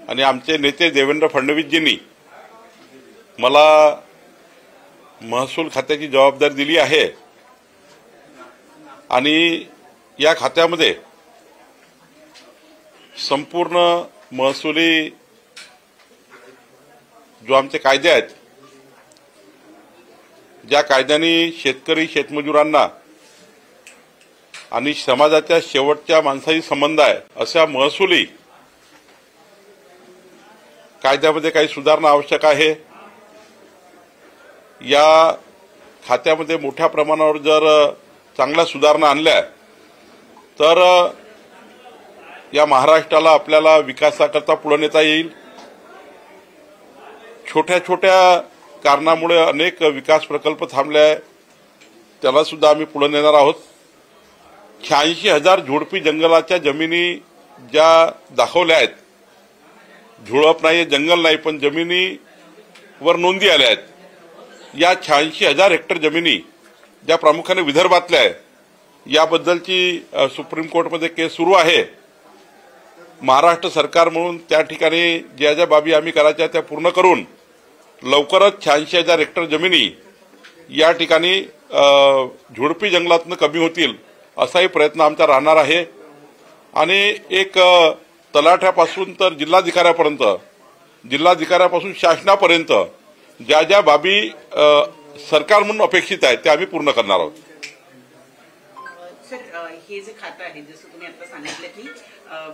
आणि आमचे नेते देवेंद्र फडणवीसजींनी मला महसूल खात्याची जबाबदारी दिली आहे आणि या खात्यामध्ये संपूर्ण महसुली जो आमचे कायदे आहेत, ज्या कायद्यांनी शेतकरी शेतमजुरांना आणि समाजाच्या शेवटच्या माणसाशी संबंध आहे, अशा महसुली कायद्यामध्ये काही सुधारणा आवश्यक आहे। या खात्यामध्ये मोठ्या प्रमाणावर जर चांगल्या सुधारणा आणल्या तर या महाराष्ट्राला आपल्याला विकासाकरता पुढे नेता येईल। छोट्या छोट्या कारणामुळे अनेक विकास प्रकल्प थांबले आहे, त्याला सुद्धा आम्ही पुढे नेणार आहोत। 86,000 झोडपी जंगलाच्या जमिनी ज्या दाखवल्या आहेत, झुडप नाही, जंगल नाही, पण जमिनीवर नोंदी आल्या आहेत। या 86,000 हेक्टर जमिनी ज्या प्रामुख्याने विदर्भातल्या आहे, याबद्दलची सुप्रीम कोर्टमध्ये केस सुरू आहे। महाराष्ट्र सरकार म्हणून त्या ठिकाणी ज्या ज्या बाबी आम्ही करायच्या त्या पूर्ण करून लवकरच 86,000 हेक्टर जमिनी या ठिकाणी झुडपी जंगलातनं कमी होतील असाही प्रयत्न आमचा राहणार आहे। आणि एक तलाठ्यापासून तर जिल्हाधिकाऱ्यापासून शासनापर्यंत ज्या ज्या बाबी सरकार म्हणून अपेक्षित आहेत त्या आम्ही पूर्ण करणार आहोत। सर, हे जे खातं आहे, जसं तुम्ही आता सांगितलं की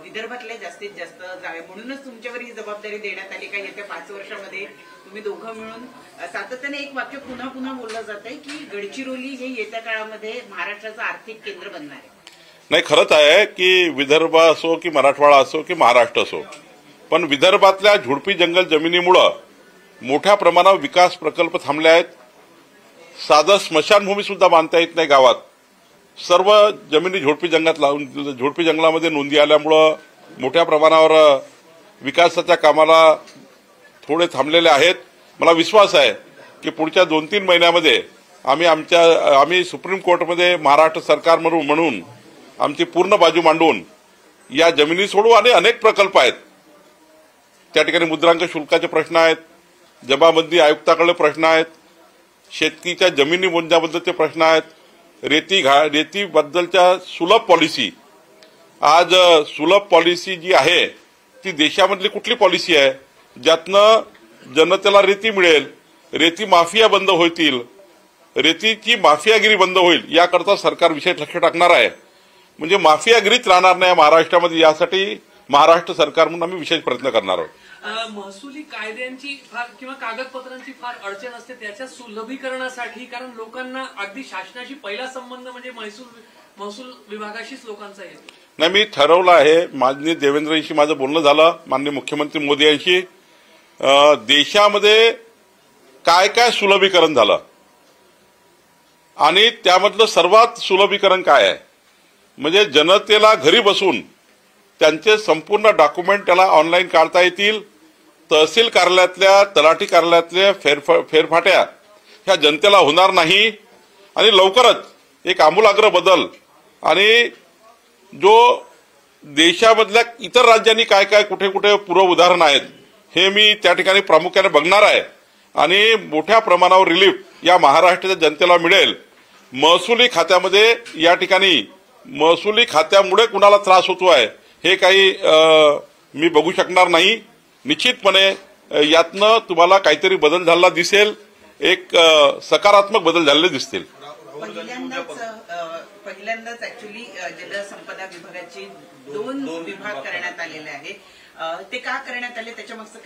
विदर्भातल्या जास्तीत जास्त जागा, म्हणूनच तुमच्यावर ही जबाबदारी देण्यात आली का येत्या 5 वर्षामध्ये तुम्ही दोघं मिळून सातत्याने एक वाक्य पुन्हा पुन्हा बोललं जात आहे की गडचिरोली हे येत्या काळामध्ये महाराष्ट्राचं आर्थिक केंद्र बनणार आहे। नाही, खरंच आहे की विदर्भ असो की मराठवाडा असो की महाराष्ट्र असो, पण विदर्भातल्या झुडपी जंगल जमिनीमुळे मोठ्या प्रमाणावर विकास प्रकल्प थांबले आहेत। साधं स्मशानभूमी सुद्धा बांधता येत नाही गावात। सर्व जमिनी झुडपी जंगलामध्ये नोंदी आल्यामुळे मोठ्या प्रमाणावर विकासाच्या कामाला थोडे थांबलेले आहेत। मला विश्वास आहे की पुढच्या 2-3 महिन्यामध्ये आम्ही सुप्रीम कोर्टमध्ये महाराष्ट्र सरकार म्हणून आमची पूर्ण बाजू मांडून या जमिनी सोडू। आणि अनेक प्रकल्प आहेत, त्या ठिकाणी मुद्रांक शुल्काचे प्रश्न आहेत, जमाबंदी आयुक्ताकडे प्रश्न आहेत, शेतकीच्या जमिनी मोजण्याबद्दलचे प्रश्न आहेत, रेतीबद्दलच्या सुलभ पॉलिसी। आज सुलभ पॉलिसी जी आहे ती देशामधली कुठली पॉलिसी आहे ज्यातनं जनतेला रेती मिळेल, रेती माफिया बंद होतील, रेतीची माफियागिरी बंद होईल, याकरता सरकार विशेष लक्ष टाकणार आहे। म्हणजे माफियागिरीच राहणार नाही महाराष्ट्रामध्ये, यासाठी महाराष्ट्र सरकार म्हणून आम्ही विशेष प्रयत्न करणार आहोत। महसुली कायद्यांची फार किंवा कागदपत्रांची फार अडचण असते त्याच्या सुलभीकरणासाठी, कारण लोकांना अगदी शासनाशी पहिला संबंध म्हणजे महसूल विभागाशीच लोकांचा येतो। नाही, मी ठरवलं आहे, माननीय देवेंद्रजींशी माझं बोलणं झालं, माननीय मुख्यमंत्री मोदी यांशी, देशामध्ये काय काय सुलभीकरण झालं आणि त्यामधलं सर्वात सुलभीकरण काय आहे, म्हणजे जनतेला घरी बसून त्यांचे संपूर्ण डॉक्युमेंट त्याला ऑनलाईन काढता येतील। तहसील कार्यालयातल्या, तलाठी कार्यालयातल्या फेरफाट्या ह्या जनतेला होणार नाही आणि लवकरच एक आमूलाग्र बदल, आणि जो देशामधल्या इतर राज्यांनी काय काय कुठे कुठे पूर्व उदाहरण आहेत हे मी त्या ठिकाणी प्रामुख्याने बघणार आहे आणि मोठ्या प्रमाणावर रिलीफ या महाराष्ट्राच्या जनतेला मिळेल। महसुली खात्यामध्ये या ठिकाणी महसुली खात्यामुळे कुणाला त्रास होतो आहे हे काही मी बघू शकणार नाही। निश्चितपणे यातनं तुम्हाला काहीतरी बदल झालेला दिसेल, एक सकारात्मक बदल झालेले दिसतील। पहिल्यांदाच ऍक्च्युअली जलसंपदा विभागाचे 2 विभाग करण्यात आलेले आहे, ते का करण्यात आले त्याच्या मागचं काही